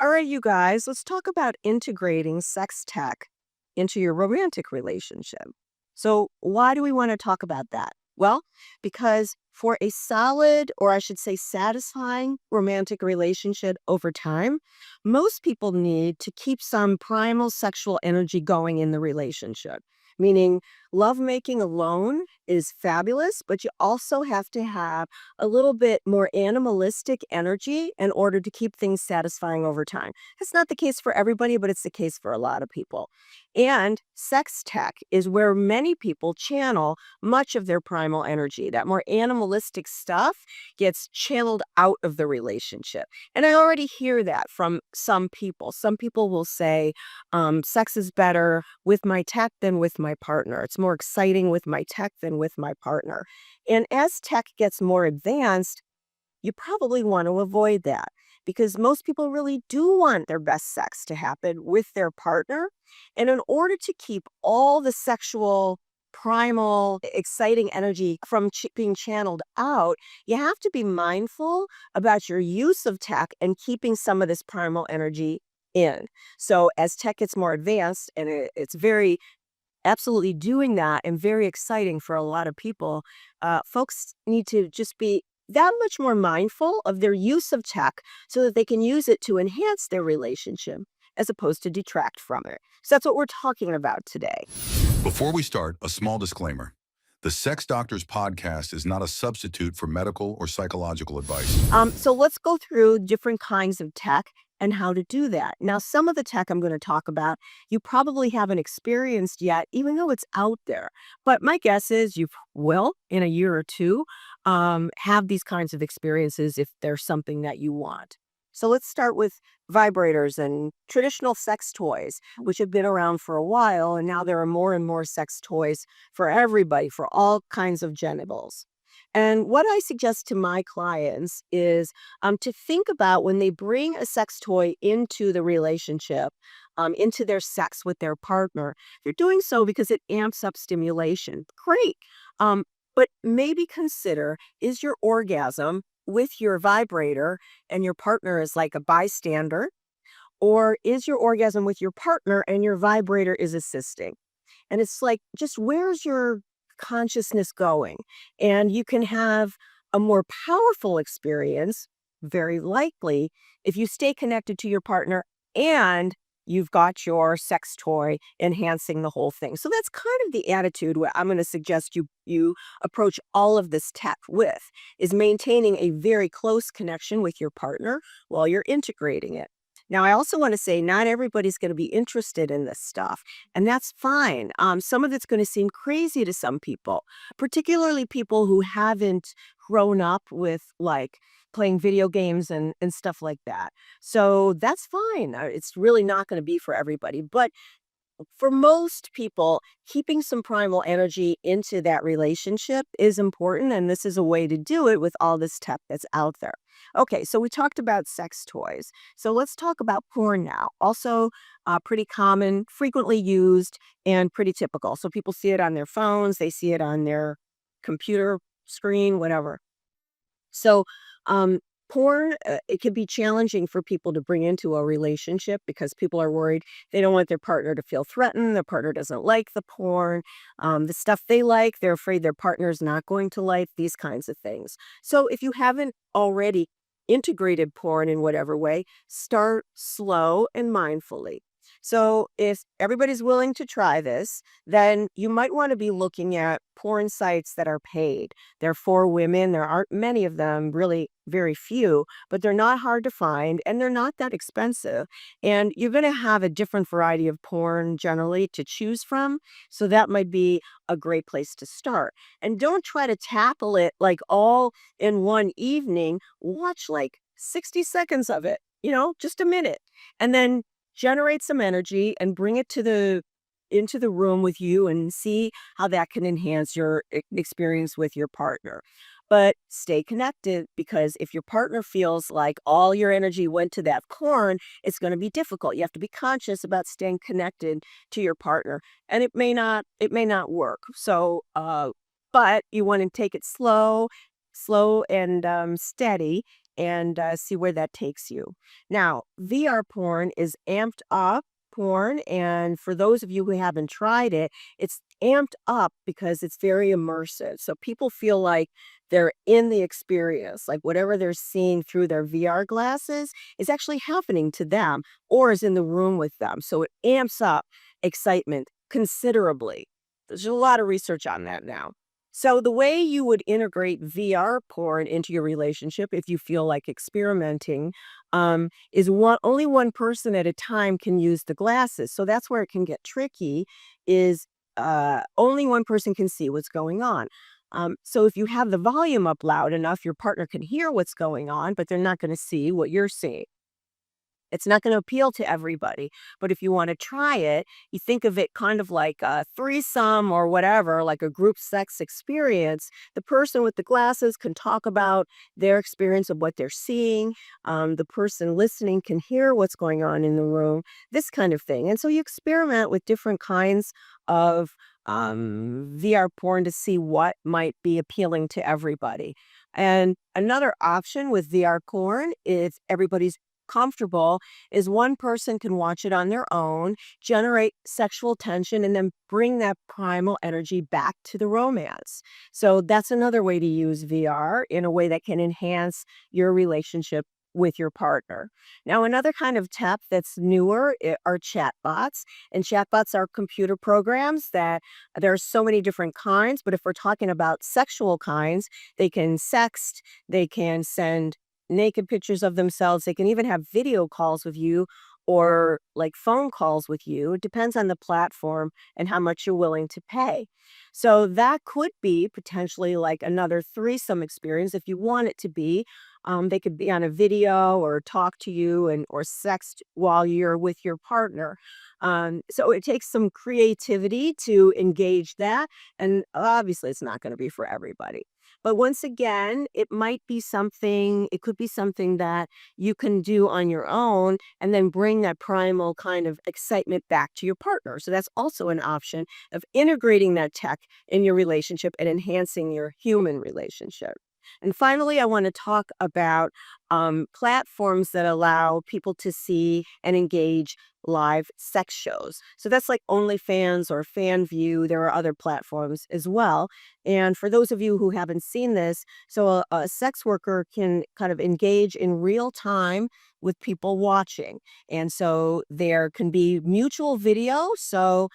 All right, you guys, let's talk about integrating sex tech into your romantic relationship. So, why do we want to talk about that? Well, because for a solid, or I should say, satisfying romantic relationship over time, most people need to keep some primal sexual energy going in the relationship. Meaning, lovemaking alone is fabulous, but you also have to have a little bit more animalistic energy in order to keep things satisfying over time. It's not the case for everybody, but it's the case for a lot of people. And sex tech is where many people channel much of their primal energy. That more animalistic stuff gets channeled out of the relationship. And I already hear that from some people. Some people will say, sex is better with my tech than with my partner. It's more exciting with my tech than with my partner. And as tech gets more advanced, you probably want to avoid that because most people really do want their best sex to happen with their partner. And in order to keep all the sexual, primal, exciting energy from being channeled out, you have to be mindful about your use of tech and keeping some of this primal energy in. So as tech gets more advanced and it's very absolutely doing that and very exciting for a lot of people, folks need to just be that much more mindful of their use of tech so that they can use it to enhance their relationship as opposed to detract from it. So that's what we're talking about today. Before we start, a small disclaimer. The Sex Doctors podcast is not a substitute for medical or psychological advice. So let's go through different kinds of tech and how to do that. Now, some of the tech I'm going to talk about, you probably haven't experienced yet, even though it's out there. But my guess is you will, in a year or two, have these kinds of experiences if there's something that you want. So let's start with vibrators and traditional sex toys, which have been around for a while. And now there are more and more sex toys for everybody, for all kinds of genitals. And what I suggest to my clients is to think about when they bring a sex toy into the relationship, into their sex with their partner, they're doing so because it amps up stimulation. Great. But maybe consider, is your orgasm with your vibrator and your partner is like a bystander, or is your orgasm with your partner and your vibrator is assisting? And it's like, just where's your consciousness going? And you can have a more powerful experience, very likely, if you stay connected to your partner and you've got your sex toy enhancing the whole thing. So that's kind of the attitude where I'm going to suggest you approach all of this tech with, is maintaining a very close connection with your partner while you're integrating it. Now, I also want to say not everybody's going to be interested in this stuff, and that's fine. Some of it's going to seem crazy to some people, particularly people who haven't grown up with like playing video games and stuff like that. So that's fine. It's really not going to be for everybody. But for most people, keeping some primal energy into that relationship is important, and this is a way to do it with all this tech that's out there. Okay, so we talked about sex toys. So let's talk about porn now. Also, pretty common, frequently used, and pretty typical. So people see it on their phones, they see it on their computer screen, whatever. So, um, porn, it can be challenging for people to bring into a relationship because people are worried they don't want their partner to feel threatened. Their partner doesn't like the porn, the stuff they like. They're afraid their partner's not going to like these kinds of things. So, if you haven't already integrated porn in whatever way, start slow and mindfully. So, if everybody's willing to try this, then you might want to be looking at porn sites that are paid. They're for women. There aren't many of them, really very few, but they're not hard to find and they're not that expensive. And you're going to have a different variety of porn generally to choose from. So that might be a great place to start. And don't try to tackle it like all in one evening. Watch like 60 seconds of it, just a minute. And then generate some energy and bring it into the room with you and see how that can enhance your experience with your partner. But stay connected, because if your partner feels like all your energy went to that porn, it's going to be difficult. You have to be conscious about staying connected to your partner, and it may not work. So, but you want to take it slow and steady, and see where that takes you. Now, VR porn is amped up porn. And for those of you who haven't tried it, it's amped up because it's very immersive. So people feel like they're in the experience, like whatever they're seeing through their VR glasses is actually happening to them or is in the room with them. So it amps up excitement considerably. There's a lot of research on that now. So the way you would integrate VR porn into your relationship if you feel like experimenting is only one person at a time can use the glasses. So that's where it can get tricky is only one person can see what's going on. So if you have the volume up loud enough, your partner can hear what's going on, but they're not going to see what you're seeing. It's not gonna appeal to everybody, but if you wanna try it, you think of it kind of like a threesome or whatever, like a group sex experience. The person with the glasses can talk about their experience of what they're seeing. The person listening can hear what's going on in the room, this kind of thing. And so you experiment with different kinds of VR porn to see what might be appealing to everybody. And another option with VR porn, if everybody's comfortable, is one person can watch it on their own, generate sexual tension, and then bring that primal energy back to the romance. So that's another way to use VR in a way that can enhance your relationship with your partner. Now, another kind of tech that's newer are chatbots, and chatbots are computer programs that there are so many different kinds. But if we're talking about sexual kinds, they can sext, they can send naked pictures of themselves. They can even have video calls with you or like phone calls with you. It depends on the platform and how much you're willing to pay. So that could be potentially like another threesome experience if you want it to be. They could be on a video or talk to you and or sext while you're with your partner. So it takes some creativity to engage that, and obviously it's not going to be for everybody. But once again, it might be something, it could be something that you can do on your own and then bring that primal kind of excitement back to your partner. So that's also an option of integrating that tech in your relationship and enhancing your human relationship. And finally, I want to talk about platforms that allow people to see and engage live sex shows. So that's like OnlyFans or FanView. There are other platforms as well. And for those of you who haven't seen this, so a sex worker can kind of engage in real time with people watching. And so there can be mutual video. So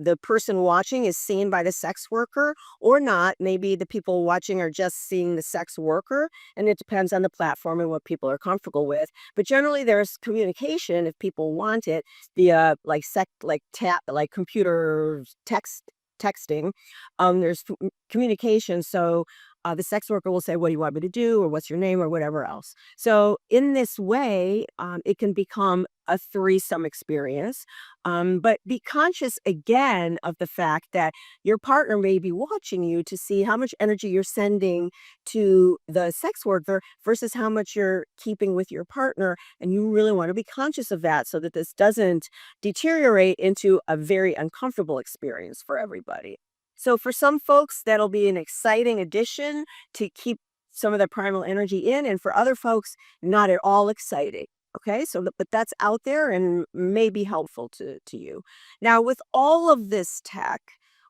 the person watching is seen by the sex worker or not. Maybe the people watching are just seeing the sex worker, and it depends on the platform and what people are comfortable with. But generally, there's communication if people want it via like tap, like computer texting. There's communication. So the sex worker will say, "What do you want me to do?" or "What's your name?" or whatever else. So in this way, it can become a threesome experience. But be conscious again of the fact that your partner may be watching you to see how much energy you're sending to the sex worker versus how much you're keeping with your partner. And you really want to be conscious of that so that this doesn't deteriorate into a very uncomfortable experience for everybody. So for some folks, that'll be an exciting addition to keep some of the primal energy in, and for other folks, not at all exciting. Okay, so but that's out there and may be helpful to you. Now, with all of this tech,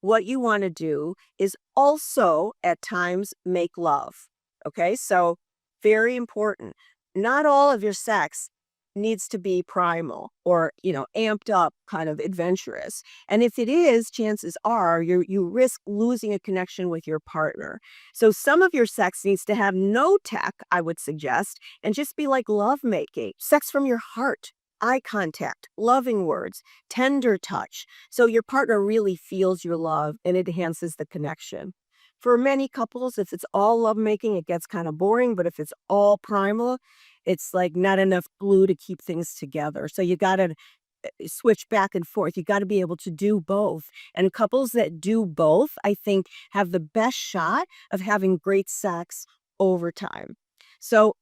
what you want to do is also at times make love. Okay, so very important. Not all of your sex needs to be primal or amped up kind of adventurous, and if it is, chances are you risk losing a connection with your partner. So some of your sex needs to have no tech, I would suggest, and just be like lovemaking, sex from your heart, eye contact, loving words, tender touch, so your partner really feels your love and it enhances the connection. For many couples, if it's all lovemaking, it gets kind of boring, but if it's all primal, it's like not enough glue to keep things together. So you got to switch back and forth. You got to be able to do both. And couples that do both, I think, have the best shot of having great sex over time. So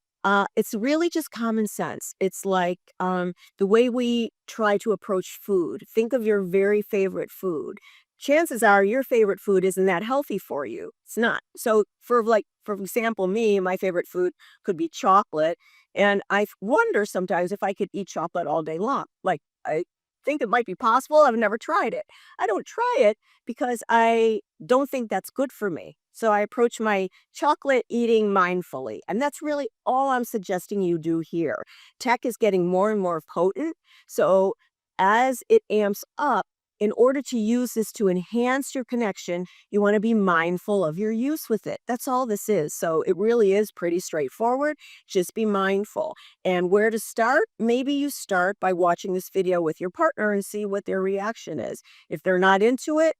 it's really just common sense. It's like the way we try to approach food. Think of your very favorite food. chances are your favorite food isn't that healthy for you. It's not. So for example, me, my favorite food could be chocolate. And I wonder sometimes if I could eat chocolate all day long. Like I think it might be possible. I've never tried it. I don't try it because I don't think that's good for me. So I approach my chocolate eating mindfully. And that's really all I'm suggesting you do here. Tech is getting more and more potent. So as it amps up, in order to use this to enhance your connection, you want to be mindful of your use with it. That's all this is. So it really is pretty straightforward. Just be mindful. And where to start? Maybe you start by watching this video with your partner and see what their reaction is. If they're not into it,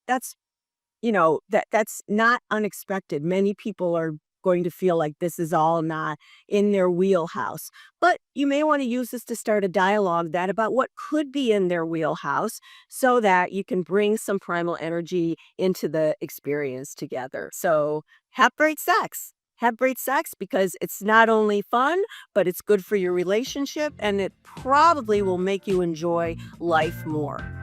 that's that's not unexpected. Many people are going to feel like this is all not in their wheelhouse. But you may want to use this to start a dialogue that about what could be in their wheelhouse so that you can bring some primal energy into the experience together. So have great sex. Have great sex because it's not only fun, but it's good for your relationship and it probably will make you enjoy life more.